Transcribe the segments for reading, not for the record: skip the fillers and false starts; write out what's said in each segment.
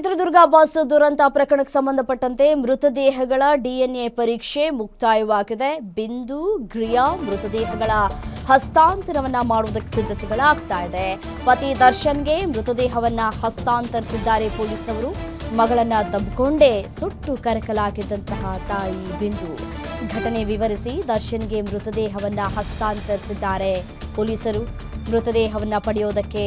Chitradurga bus ದುರಂತ ಪ್ರಕರಣಕ್ಕೆ ಸಂಬಂಧಪಟ್ಟಂತೆ ಮೃತದೇಹಗಳ ಡಿಎನ್ಎ ಪರೀಕ್ಷೆ ಮುಕ್ತಾಯವಾಗಿದೆ. ಬಿಂದು ಗ್ರಿಯಾ ಮೃತದೇಹಗಳ ಹಸ್ತಾಂತರವನ್ನ ಮಾಡುವುದಕ್ಕೆ ಸಿದ್ಧತೆಗಳಾಗ್ತಾ ಇದೆ. ಪತಿ ದರ್ಶನ್ಗೆ ಮೃತದೇಹವನ್ನ ಹಸ್ತಾಂತರಿಸಿದ್ದಾರೆ ಪೊಲೀಸ್ನವರು. ಮಗಳನ್ನ ತಬ್ಬಿಕೊಂಡೇ ಸುಟ್ಟು ಕರಕಲಾಗಿದ್ದಂತಹ ತಾಯಿ ಬಿಂದು ಘಟನೆ ವಿವರಿಸಿ ದರ್ಶನ್ಗೆ ಮೃತದೇಹವನ್ನ ಹಸ್ತಾಂತರಿಸಿದ್ದಾರೆ ಪೊಲೀಸರು. ಮೃತದೇಹವನ್ನ ಪಡೆಯೋದಕ್ಕೆ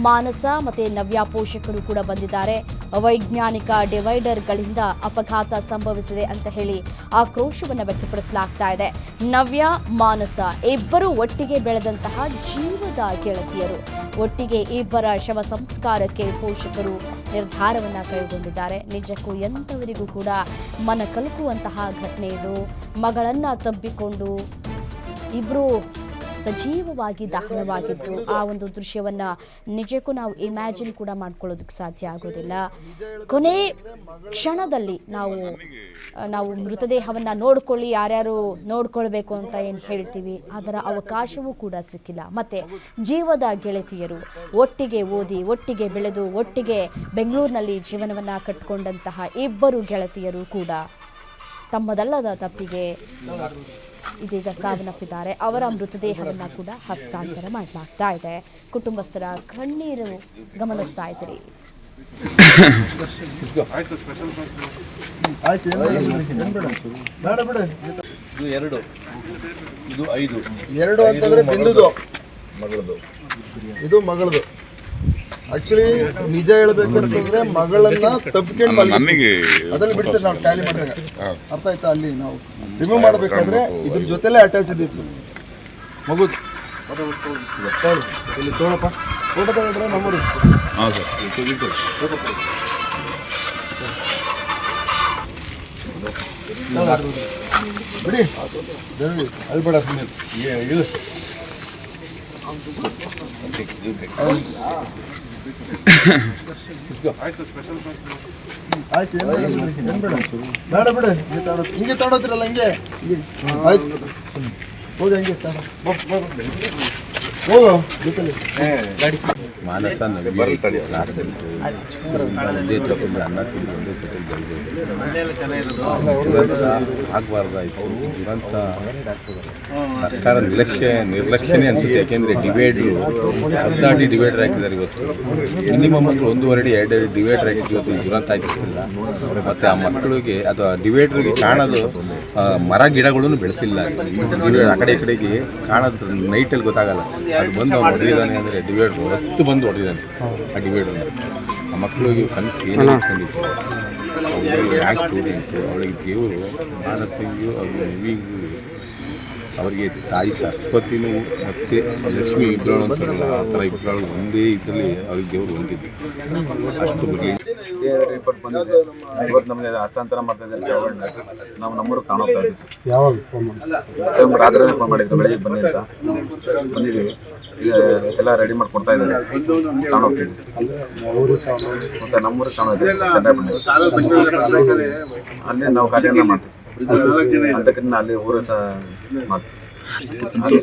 ಮಾನಸ ಮತ್ತೆ ನವ್ಯ ಪೋಷಕರು ಕೂಡ ಬಂದಿದ್ದಾರೆ. ಅವೈಜ್ಞಾನಿಕ ಡಿವೈಡರ್ಗಳಿಂದ ಅಪಘಾತ ಸಂಭವಿಸಿದೆ ಅಂತ ಹೇಳಿ ಆಕ್ರೋಶವನ್ನ ವ್ಯಕ್ತಪಡಿಸಲಾಗ್ತಾ ಇದೆ. ನವ್ಯ ಮಾನಸ ಇಬ್ಬರು ಒಟ್ಟಿಗೆ ಬೆಳೆದಂತಹ ಜೀವದ ಗೆಳತಿಯರು. ಒಟ್ಟಿಗೆ ಇಬ್ಬರ ಶವ ಸಂಸ್ಕಾರಕ್ಕೆ ಪೋಷಕರು ನಿರ್ಧಾರವನ್ನ ಕೈಗೊಂಡಿದ್ದಾರೆ. ನಿಜಕ್ಕೂ ಎಂಥವರಿಗೂ ಕೂಡ ಮನ ಕಲಕುವಂತಹ ಘಟನೆ ಇದು. ಮಗಳನ್ನ ತಬ್ಬಿಕೊಂಡು ಇಬ್ರು ಸಜೀವವಾಗಿ ದಹನವಾಗಿದ್ದು ಆ ಒಂದು ದೃಶ್ಯವನ್ನ ನಿಜಕ್ಕೂ ನಾವು ಇಮ್ಯಾಜಿನ್ ಕೂಡ ಮಾಡ್ಕೊಳ್ಳೋದಕ್ಕೆ ಸಾಧ್ಯ ಆಗೋದಿಲ್ಲ. ಕೊನೆ ಕ್ಷಣದಲ್ಲಿ ನಾವು ಮೃತದೇಹವನ್ನ ನೋಡ್ಕೊಳ್ಳಿ, ಯಾರ್ಯಾರು ನೋಡ್ಕೊಳ್ಬೇಕು ಅಂತ ಏನು ಹೇಳ್ತೀವಿ, ಅದರ ಅವಕಾಶವೂ ಕೂಡ ಸಿಕ್ಕಿಲ್ಲ. ಮತ್ತೆ ಜೀವದ ಗೆಳತಿಯರು ಒಟ್ಟಿಗೆ ಓದಿ, ಒಟ್ಟಿಗೆ ಬೆಳೆದು, ಒಟ್ಟಿಗೆ ಬೆಂಗಳೂರಿನಲ್ಲಿ ಜೀವನವನ್ನ ಕಟ್ಟಿಕೊಂಡಂತಹ ಇಬ್ಬರು ಗೆಳತಿಯರು ಕೂಡ ತಮ್ಮದಲ್ಲದ ತಪ್ಪಿಗೆ ಇದೀಗ ಸಾವನ್ನಪ್ಪಿದ್ದಾರೆ. ಅವರ ಮೃತದೇಹವನ್ನ ಕೂಡ ಹಸ್ತಾಂತರ ಮಾಡಲಾಗ್ತಾ ಇದೆ. ಕುಟುಂಬಸ್ಥರ ಕಣ್ಣೀರು ಗಮನಿಸ್ತಾ ಇದ್ದೀರಿ. ಎರಡು ಅಂತಂದ್ರೆ ಬಿಂದುದು ಮಗಳದು, ಇದು ಮಗಳದು. ಆಕ್ಚುಲಿ ನಿಜ ಹೇಳ್ಬೇಕಂತಂದ್ರೆ ಮಗಳನ್ನ ತಪ್ಪಿಕೊಂಡು ಅದನ್ನ ಬಿಡಿಸಿ ನಾವು ಟ್ಯಾಲಿ ಮಾಡಿದಾಗ ಅರ್ಥ ಆಯ್ತಾ. ಅಲ್ಲಿ ನಾವು ರಿಮೂವ್ ಮಾಡ್ಬೇಕಾದ್ರೆ ಇದ್ರ ಜೊತೆಲೇ ಅಟ್ಯಾಚ್ ಇದ್ದಿತ್ತು ಮಗು. ಇಲ್ಲಿ ತೋಳಪ್ಪ ಫೋಟೋ ತಗೊಂಡ್ರೆ ನಮ್ಮದು ಬಿಡಿ ಅಲ್ಬೇಡ ಇಳಿಸ್. ಆಯ್ತು ಏನ್ ಬೇಡ ಬೇಡ ಬಿಡು, ಹಿಂಗೆ ತಗೊಳತಿರಲ್ಲ ಹಿಂಗೆ. ಆಯ್ತು ಹೋಗಿ ಹಂಗೆ ಹೋಗು. ಮಾನಸ ನವ್ಯ ಅನ್ನ ತಿಂದು ಒಂದೇ ಆಗಬಾರ್ದಾಯ್ತು. ದುರಂತ ಸರ್ಕಾರ ನಿರ್ಲಕ್ಷ್ಯನೇ ಅನಿಸುತ್ತೆ. ಯಾಕೆಂದರೆ ಡಿವೈಡ್ರು ಹೊಸದಾಗಿ ಡಿವೈಡರ್ ಹಾಕಿದ್ದಾರೆ. ಇವತ್ತು ಮಿನಿಮಮ್ ಅಂದ್ರೆ 1.5-2 ಡಿವೈಡರ್ ಹಾಕಿದ್ದು ಇವತ್ತು ದುರಂತ ಆಗಿರ್ತಿಲ್ಲ. ಮತ್ತು ಆ ಮಕ್ಕಳಿಗೆ ಅದು ಡಿವೈಡ್ರಿಗೆ ಕಾಣೋದು ಮರ ಗಿಡಗಳನ್ನು ಬೆಳೆಸಿಲ್ಲ. ಡಿವೈಡ್ ಆ ಕಡೆ ಈ ಕಡೆಗೆ ಕಾಣೋದು ನೈಟಲ್ಲಿ ಗೊತ್ತಾಗಲ್ಲ. ಅದು ಬಂದು ಅವ್ನು ಹೊಡೆದಿದ್ದಾನೆ ಅಂದರೆ ಡಿವೈಡ್ರು ಹೊತ್ತು ಬಂದು ಹೊಡೆದಿದ್ದಾನೆ ಆ ಡಿವೈಡ್ರನ್ನ. ಆ ಮಕ್ಕಳಿಗೆ ಕನಸು ಏನು ಇಟ್ಕೊಂಡಿತ್ತು. ಅವಳಿಗೆ ಯಾಕೆ ಸ್ಟೂಡೆಂಟು, ಅವಳಿಗೆ ದೇವರು ಮಾನಸಿಗೂ ಅವ್ರಿಗೆ ನವಿಗೂ ಅವರಿಗೆ ತಾಯಿ ಸರಸ್ವತಿನೂ ಮತ್ತು ಲಕ್ಷ್ಮಿ ಇಬ್ಬರು ಅಂತಾರಲ್ಲ, ಆ ಥರ ಇಬ್ಬರು ಒಂದೇ ಇದರಲ್ಲಿ ಅವ್ರಿಗೆ ದೇವರು ಹೊಂದಿದ್ದು. ಅಷ್ಟು ಬಗ್ಗೆ ರಿಪೋರ್ಟ್ ಬಂದಿದೆ. ಇವತ್ತು ನಮಗೆ ಹಸ್ತಾಂತರ ಮಾಡ್ತಾ ಇದ್ದಾರೆ. ನಾವು ನಮ್ಮೂರಿಗೆ ತಗೊಂಡೋಗ್ತಾ ಇದ್ದೀವಿ. ಯಾವಾಗ ರಾತ್ರಿ ಫೋನ್ ಮಾಡಿದ್ರು, ಬೆಳಿಗ್ಗೆ ಬನ್ನಿ ಅಂತ ಬಂದಿದ್ದೀವಿ. ಈಗ ಎಲ್ಲ ರೆಡಿ ಮಾಡಿ ಕೊಡ್ತಾ ಇದ್ದಾರೆ. ತಗೊಂಡೋಗ್ತಿದ್ದೀವಿ ಸರ್. ನಮ್ಮೂರಿಗೆ ತಗೊಂಡೋಗ್ತೀವಿ ಚಂದ್ರಬಂಡಿ. ಅಲ್ಲಿ ನಾವು ಕಾರ್ಯನ ಮಾಡ್ತೀವಿ. ಅದಕ್ಕಿಂತ ಅಲ್ಲಿ ಊರು ಸಹ ಮಾಡ್ತೀವಿ.